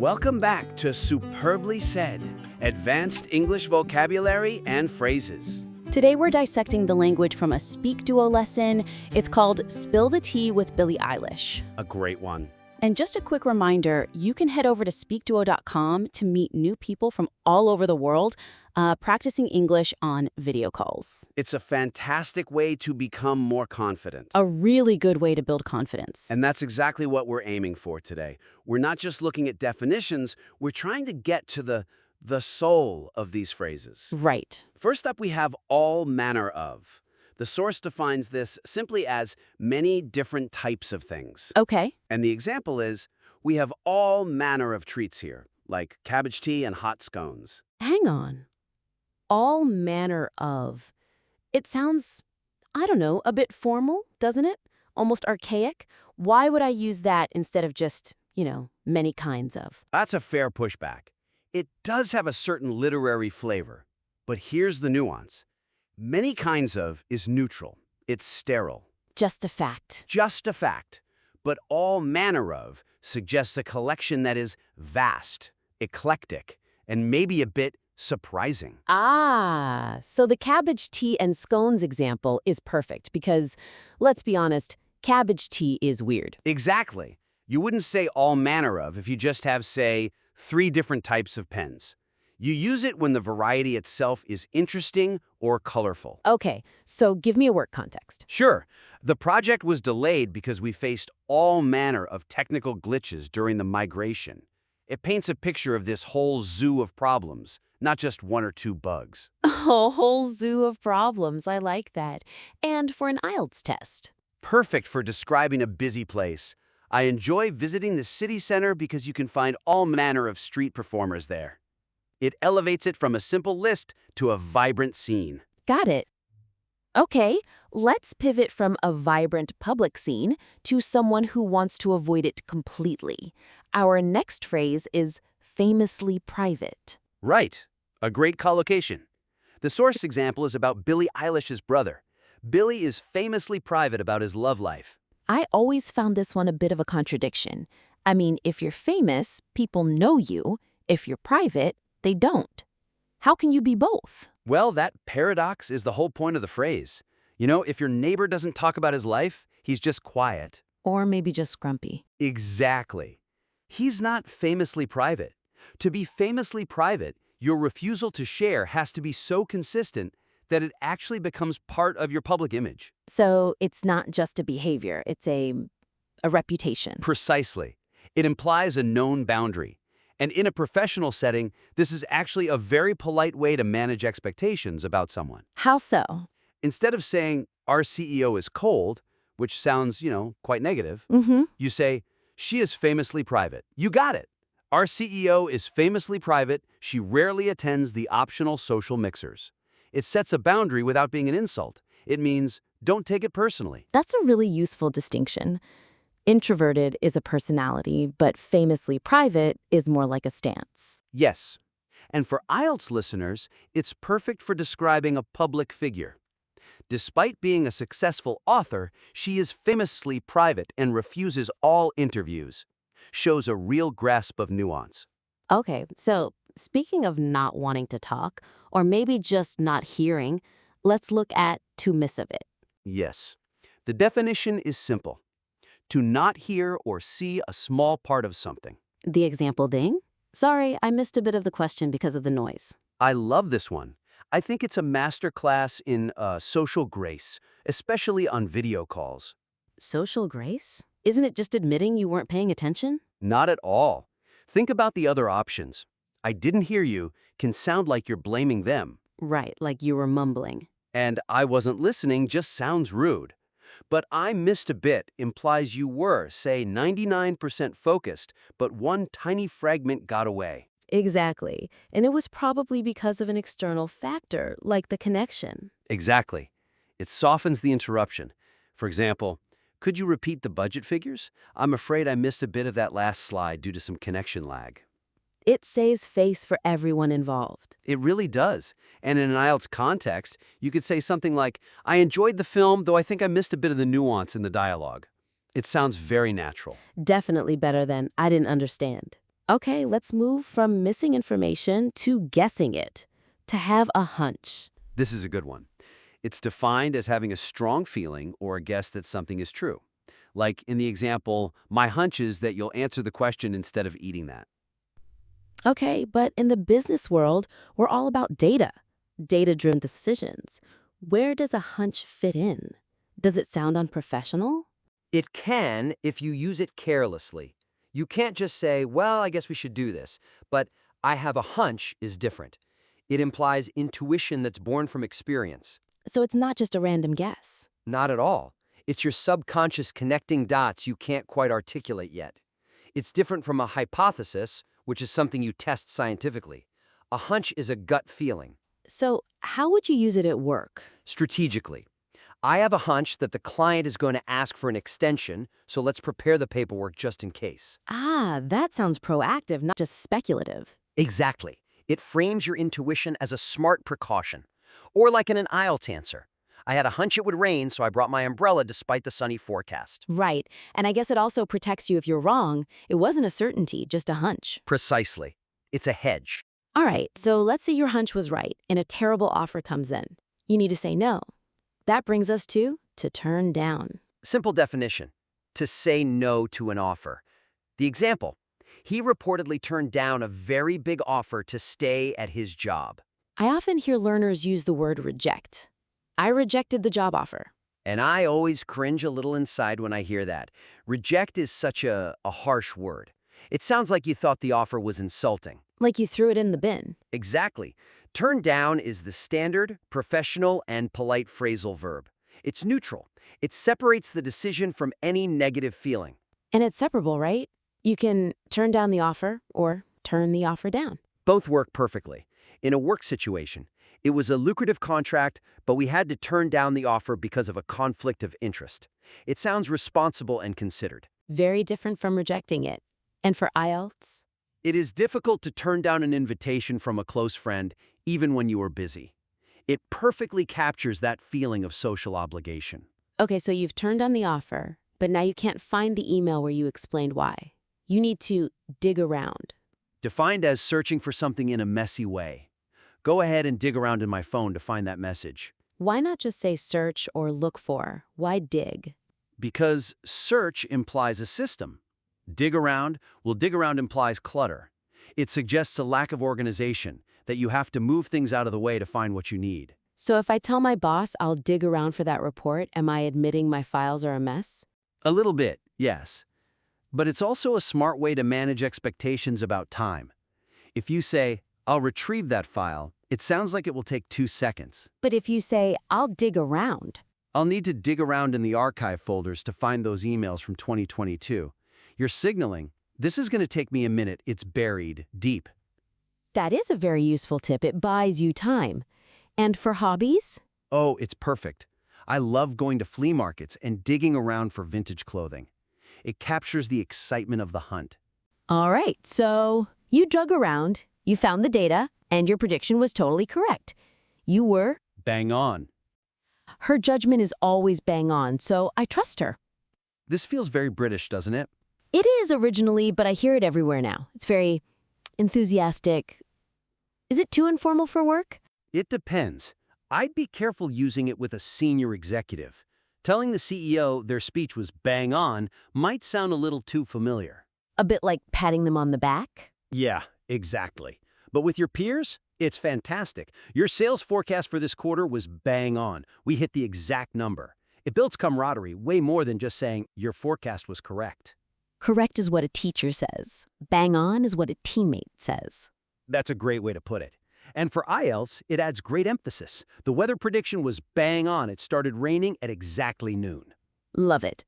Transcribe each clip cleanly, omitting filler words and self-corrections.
Welcome back to Superbly Said, Advanced English Vocabulary and Phrases. Today we're dissecting the language from a SpeakDuo lesson. It's called Spill the Tea with Billie Eilish. A great one. And just a quick reminder, you can head over to SpeakDuo.com to meet new people from all over the world practicing English on video calls. It's a fantastic way to become more confident. A really good way to build confidence. And that's exactly what we're aiming for today. We're not just looking at definitions, we're trying to get to the soul of these phrases. Right. First up, we have all manner of. The source defines this simply as many different types of things. Okay. And the example is, we have all manner of treats here, like cabbage tea and hot scones. Hang on. All manner of. It sounds, I don't know, a bit formal, doesn't it? Almost archaic. Why would I use that instead of just, many kinds of? That's a fair pushback. It does have a certain literary flavor. But here's the nuance. Many kinds of is neutral. It's sterile. Just a fact. Just a fact. But all manner of suggests a collection that is vast, eclectic, and maybe a bit surprising. Ah, so the cabbage tea and scones example is perfect because, let's be honest, cabbage tea is weird. Exactly. You wouldn't say all manner of if you just have, say, 3 different types of pens. You use it when the variety itself is interesting or colorful. Okay, so give me a work context. Sure. The project was delayed because we faced all manner of technical glitches during the migration. It paints a picture of this whole zoo of problems, not just 1 or 2 bugs. A whole zoo of problems, I like that. And for an IELTS test. Perfect for describing a busy place. I enjoy visiting the city center because you can find all manner of street performers there. It elevates it from a simple list to a vibrant scene. Got it. Okay, let's pivot from a vibrant public scene to someone who wants to avoid it completely. Our next phrase is famously private. Right. A great collocation. The source example is about Billie Eilish's brother. Billie is famously private about his love life. I always found this one a bit of a contradiction. I mean, if you're famous, people know you. If you're private, they don't. How can you be both? Well, that paradox is the whole point of the phrase. If your neighbor doesn't talk about his life, he's just quiet. Or maybe just grumpy. Exactly. He's not famously private. To be famously private, your refusal to share has to be so consistent that it actually becomes part of your public image. So it's not just a behavior, it's a reputation. Precisely. It implies a known boundary. And in a professional setting, this is actually a very polite way to manage expectations about someone. How so? Instead of saying, our CEO is cold, which sounds, quite negative, you say, she is famously private. You got it. Our CEO is famously private. She rarely attends the optional social mixers. It sets a boundary without being an insult. It means, don't take it personally. That's a really useful distinction. Introverted is a personality, but famously private is more like a stance. Yes. And for IELTS listeners, it's perfect for describing a public figure. Despite being a successful author, she is famously private and refuses all interviews. Shows a real grasp of nuance. Okay, so speaking of not wanting to talk, or maybe just not hearing, let's look at to miss of it. Yes. The definition is simple. To not hear or see a small part of something. The example ding? Sorry, I missed a bit of the question because of the noise. I love this one. I think it's a masterclass in social grace, especially on video calls. Social grace? Isn't it just admitting you weren't paying attention? Not at all. Think about the other options. I didn't hear you can sound like you're blaming them. Right, like you were mumbling. And I wasn't listening just sounds rude. But I missed a bit implies you were, say, 99% focused, but one tiny fragment got away. Exactly. And it was probably because of an external factor, like the connection. Exactly. It softens the interruption. For example, could you repeat the budget figures? I'm afraid I missed a bit of that last slide due to some connection lag. It saves face for everyone involved. It really does. And in an IELTS context, you could say something like, I enjoyed the film, though I think I missed a bit of the nuance in the dialogue. It sounds very natural. Definitely better than I didn't understand. Okay, let's move from missing information to guessing it. To have a hunch. This is a good one. It's defined as having a strong feeling or a guess that something is true. Like in the example, my hunch is that you'll answer the question instead of eating that. Okay, but in the business world, we're all about data. Data-driven decisions. Where does a hunch fit in? Does it sound unprofessional? It can if you use it carelessly. You can't just say, well, I guess we should do this. But I have a hunch is different. It implies intuition that's born from experience. So it's not just a random guess. Not at all. It's your subconscious connecting dots you can't quite articulate yet. It's different from a hypothesis, which is something you test scientifically. A hunch is a gut feeling. So how would you use it at work? Strategically, I have a hunch that the client is going to ask for an extension, so let's prepare the paperwork just in case. Ah, that sounds proactive, not just speculative. Exactly. It frames your intuition as a smart precaution. Or like in an IELTS answer. I had a hunch it would rain, so I brought my umbrella despite the sunny forecast. Right, and I guess it also protects you if you're wrong. It wasn't a certainty, just a hunch. Precisely. It's a hedge. All right, so let's say your hunch was right and a terrible offer comes in. You need to say no. That brings us to turn down. Simple definition. To say no to an offer. The example. He reportedly turned down a very big offer to stay at his job. I often hear learners use the word reject. I rejected the job offer. And I always cringe a little inside when I hear that. Reject is such a harsh word. It sounds like you thought the offer was insulting. Like you threw it in the bin. Exactly. Turn down is the standard, professional, and polite phrasal verb. It's neutral. It separates the decision from any negative feeling. And it's separable, right? You can turn down the offer or turn the offer down. Both work perfectly. In a work situation, it was a lucrative contract, but we had to turn down the offer because of a conflict of interest. It sounds responsible and considered. Very different from rejecting it. And for IELTS? It is difficult to turn down an invitation from a close friend, even when you are busy. It perfectly captures that feeling of social obligation. Okay, so you've turned down the offer, but now you can't find the email where you explained why. You need to dig around. Defined as searching for something in a messy way. Go ahead and dig around in my phone to find that message. Why not just say search or look for? Why dig? Because search implies a system. Dig around implies clutter. It suggests a lack of organization, that you have to move things out of the way to find what you need. So if I tell my boss I'll dig around for that report, am I admitting my files are a mess? A little bit, yes. But it's also a smart way to manage expectations about time. If you say, I'll retrieve that file, it sounds like it will take 2 seconds. But if you say, I'll dig around. I'll need to dig around in the archive folders to find those emails from 2022. You're signaling, this is going to take me a minute, it's buried deep. That is a very useful tip. It buys you time. And for hobbies? Oh, it's perfect. I love going to flea markets and digging around for vintage clothing. It captures the excitement of the hunt. All right, so you dug around, you found the data, and your prediction was totally correct. You were... Bang on. Her judgment is always bang on, so I trust her. This feels very British, doesn't it? It is originally, but I hear it everywhere now. It's very enthusiastic. Is it too informal for work? It depends. I'd be careful using it with a senior executive. Telling the CEO their speech was bang on might sound a little too familiar. A bit like patting them on the back? Yeah, exactly. But with your peers, it's fantastic. Your sales forecast for this quarter was bang on. We hit the exact number. It builds camaraderie way more than just saying your forecast was correct. Correct is what a teacher says. Bang on is what a teammate says. That's a great way to put it. And for IELTS, it adds great emphasis. The weather prediction was bang on. It started raining at exactly noon. Love it.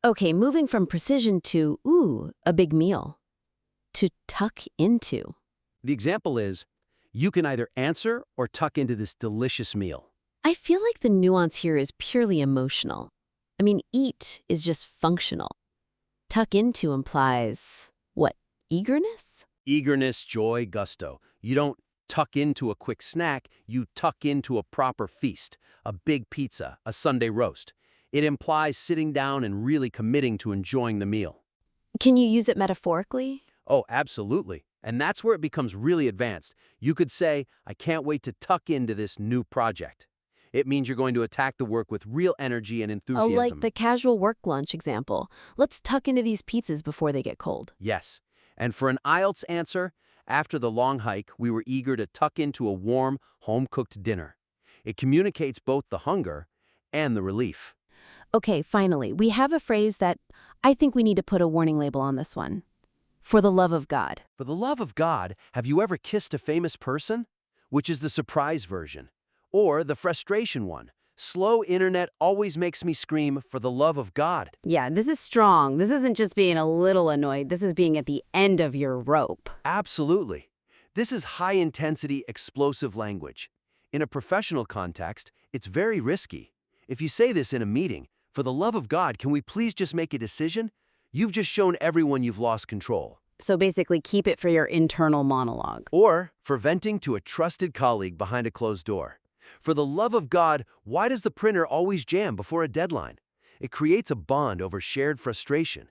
Okay, moving from precision to, a big meal. To tuck into. The example is, you can either answer or tuck into this delicious meal. I feel like the nuance here is purely emotional. I mean, eat is just functional. Tuck into implies, what, eagerness? Eagerness, joy, gusto. You don't tuck into a quick snack, you tuck into a proper feast, a big pizza, a Sunday roast. It implies sitting down and really committing to enjoying the meal. Can you use it metaphorically? Oh, absolutely. And that's where it becomes really advanced. You could say, I can't wait to tuck into this new project. It means you're going to attack the work with real energy and Oh, like enthusiasm. the casual work lunch example. Let's tuck into these pizzas before they get cold. Yes. And for an IELTS answer, after the long hike, we were eager to tuck into a warm, home-cooked dinner. It communicates both the hunger and the relief. Okay, finally, we have a phrase that I think we need to put a warning label on this one. For the love of God. For the love of God, have you ever kissed a famous person? Which is the surprise version. Or the frustration one. Slow internet always makes me scream for the love of God. Yeah, this is strong. This isn't just being a little annoyed. This is being at the end of your rope. Absolutely. This is high-intensity, explosive language. In a professional context, it's very risky. If you say this in a meeting, for the love of God, can we please just make a decision? You've just shown everyone you've lost control. So basically, keep it for your internal monologue. Or for venting to a trusted colleague behind a closed door. For the love of God, why does the printer always jam before a deadline? It creates a bond over shared frustration.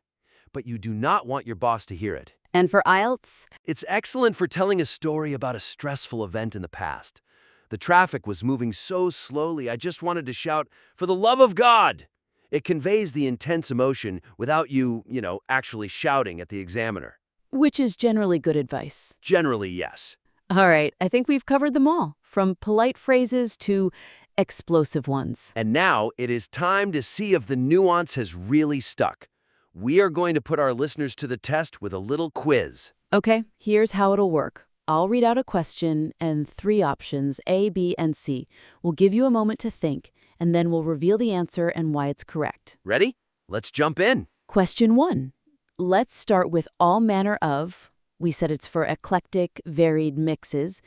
But you do not want your boss to hear it. And for IELTS? It's excellent for telling a story about a stressful event in the past. The traffic was moving so slowly, I just wanted to shout, for the love of God! It conveys the intense emotion without you, actually shouting at the examiner. Which is generally good advice. Generally, yes. All right, I think we've covered them all, from polite phrases to explosive ones. And now it is time to see if the nuance has really stuck. We are going to put our listeners to the test with a little quiz. Okay, here's how it'll work. I'll read out a question and 3 options, A, B, and C. We'll give you a moment to think, and then we'll reveal the answer and why it's correct. Ready? Let's jump in. Question 1. Let's start with all manner of. We said it's for eclectic, varied mixes.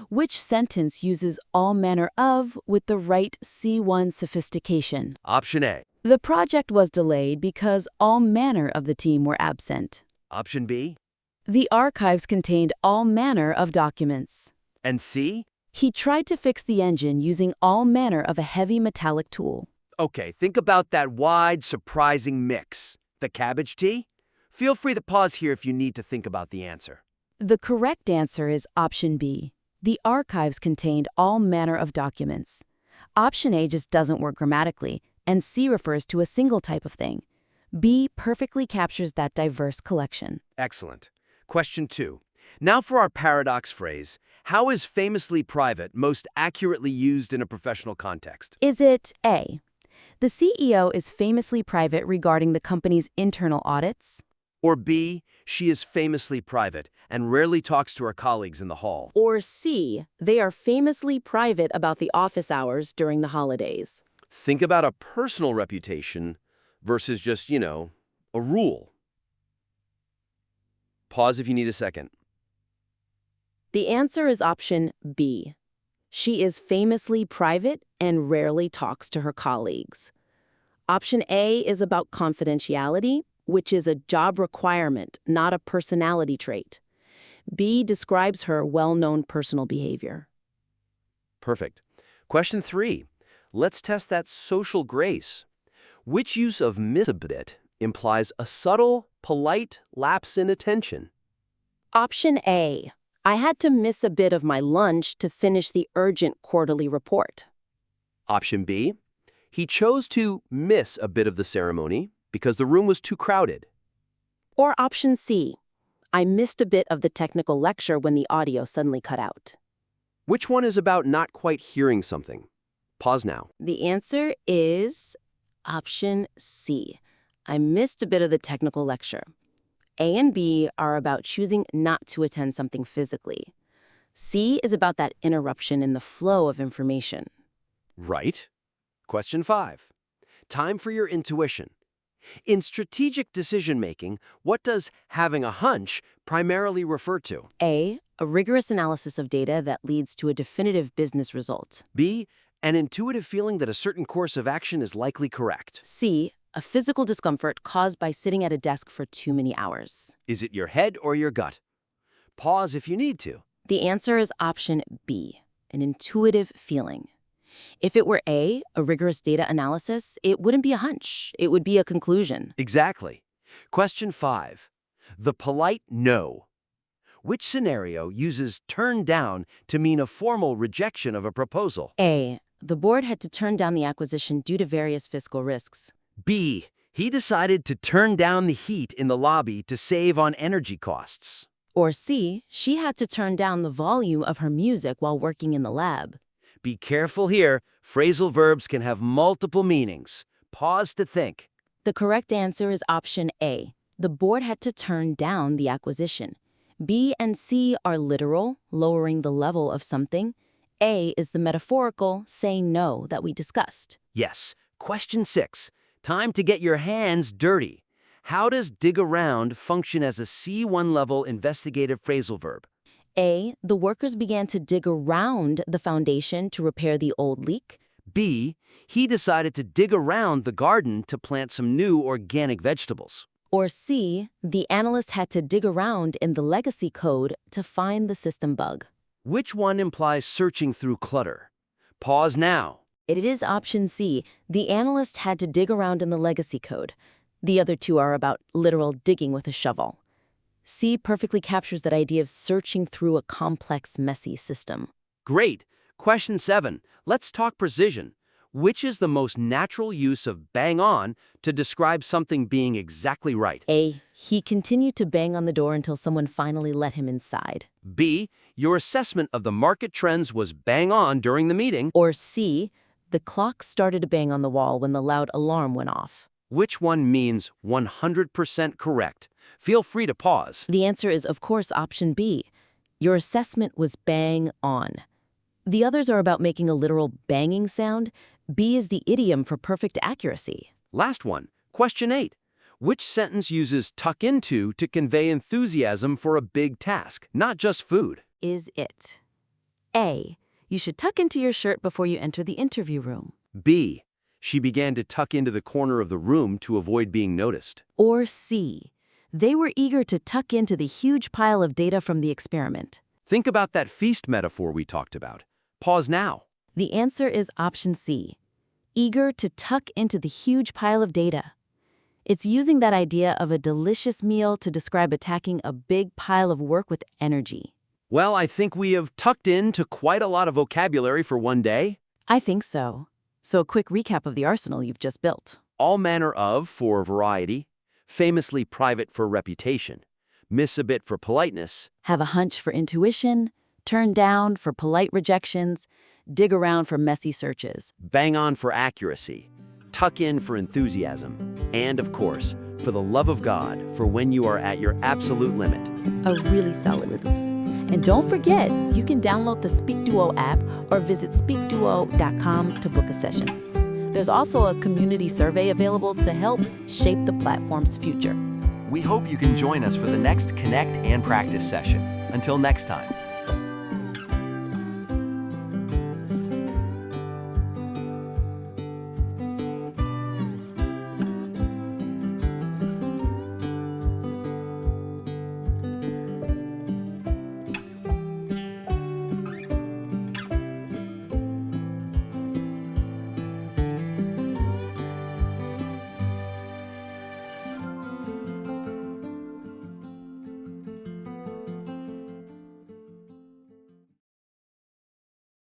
Which sentence uses all manner of with the right C1 sophistication? Option A. The project was delayed because all manner of the team were absent. Option B. The archives contained all manner of documents. And C? He tried to fix the engine using all manner of a heavy metallic tool. Okay, think about that wide, surprising mix. The cabbage tea? Feel free to pause here if you need to think about the answer. The correct answer is option B. The archives contained all manner of documents. Option A just doesn't work grammatically, and C refers to a single type of thing. B perfectly captures that diverse collection. Excellent. Question 2. Now for our paradox phrase. How is famously private most accurately used in a professional context? Is it A? The CEO is famously private regarding the company's internal audits? Or B, she is famously private and rarely talks to her colleagues in the hall? Or C, they are famously private about the office hours during the holidays? Think about a personal reputation versus just, a rule. Pause if you need a second. The answer is option B. She is famously private and rarely talks to her colleagues. Option A is about confidentiality, which is a job requirement, not a personality trait. B describes her well-known personal behavior. Perfect. Question 3. Let's test that social grace. Which use of miss a bit implies a subtle, polite lapse in attention? Option A. I had to miss a bit of my lunch to finish the urgent quarterly report. Option B. He chose to miss a bit of the ceremony because the room was too crowded. Or option C. I missed a bit of the technical lecture when the audio suddenly cut out. Which one is about not quite hearing something? Pause now. The answer is option C. I missed a bit of the technical lecture. A and B are about choosing not to attend something physically. C is about that interruption in the flow of information. Right. Question 5. Time for your intuition. In strategic decision-making, what does having a hunch primarily refer to? A rigorous analysis of data that leads to a definitive business result. B, an intuitive feeling that a certain course of action is likely correct. C, a physical discomfort caused by sitting at a desk for too many hours. Is it your head or your gut? Pause if you need to. The answer is option B, an intuitive feeling. If it were A, a rigorous data analysis, it wouldn't be a hunch. It would be a conclusion. Exactly. Question 5. The polite no. Which scenario uses turn down to mean a formal rejection of a proposal? A. The board had to turn down the acquisition due to various fiscal risks. B. He decided to turn down the heat in the lobby to save on energy costs. Or C. She had to turn down the volume of her music while working in the lab. Be careful here. Phrasal verbs can have multiple meanings. Pause to think. The correct answer is option A. The board had to turn down the acquisition. B and C are literal, lowering the level of something. A is the metaphorical, saying no, that we discussed. Yes. Question 6. Time to get your hands dirty. How does dig around function as a C1 level investigative phrasal verb? A. The workers began to dig around the foundation to repair the old leak. B. He decided to dig around the garden to plant some new organic vegetables. Or C. The analyst had to dig around in the legacy code to find the system bug. Which one implies searching through clutter? Pause now. It is option C. The analyst had to dig around in the legacy code. The other two are about literal digging with a shovel. C perfectly captures that idea of searching through a complex, messy system. Great. Question 7. Let's talk precision. Which is the most natural use of bang on to describe something being exactly right? A. He continued to bang on the door until someone finally let him inside. B. Your assessment of the market trends was bang on during the meeting. Or C. The clock started to bang on the wall when the loud alarm went off. Which one means 100% correct? Feel free to pause. The answer is, of course, option B. Your assessment was bang on. The others are about making a literal banging sound. B is the idiom for perfect accuracy. Last one. Question 8. Which sentence uses tuck into to convey enthusiasm for a big task, not just food? Is it A. You should tuck into your shirt before you enter the interview room. B. She began to tuck into the corner of the room to avoid being noticed. Or C. They were eager to tuck into the huge pile of data from the experiment. Think about that feast metaphor we talked about. Pause now. The answer is option C. Eager to tuck into the huge pile of data. It's using that idea of a delicious meal to describe attacking a big pile of work with energy. Well, I think we have tucked into quite a lot of vocabulary for one day. I think so. So a quick recap of the arsenal you've just built. All manner of for variety, famously private for reputation, miss a bit for politeness, Have a hunch for intuition, turn down for polite rejections, dig around for messy searches. bang on for accuracy, tuck in for enthusiasm, and of course, for the love of God, for when you are at your absolute limit. A really solid list. And don't forget, you can download the SpeakDuo app or visit speakduo.com to book a session. There's also a community survey available to help shape the platform's future. We hope you can join us for the next Connect and Practice session. Until next time.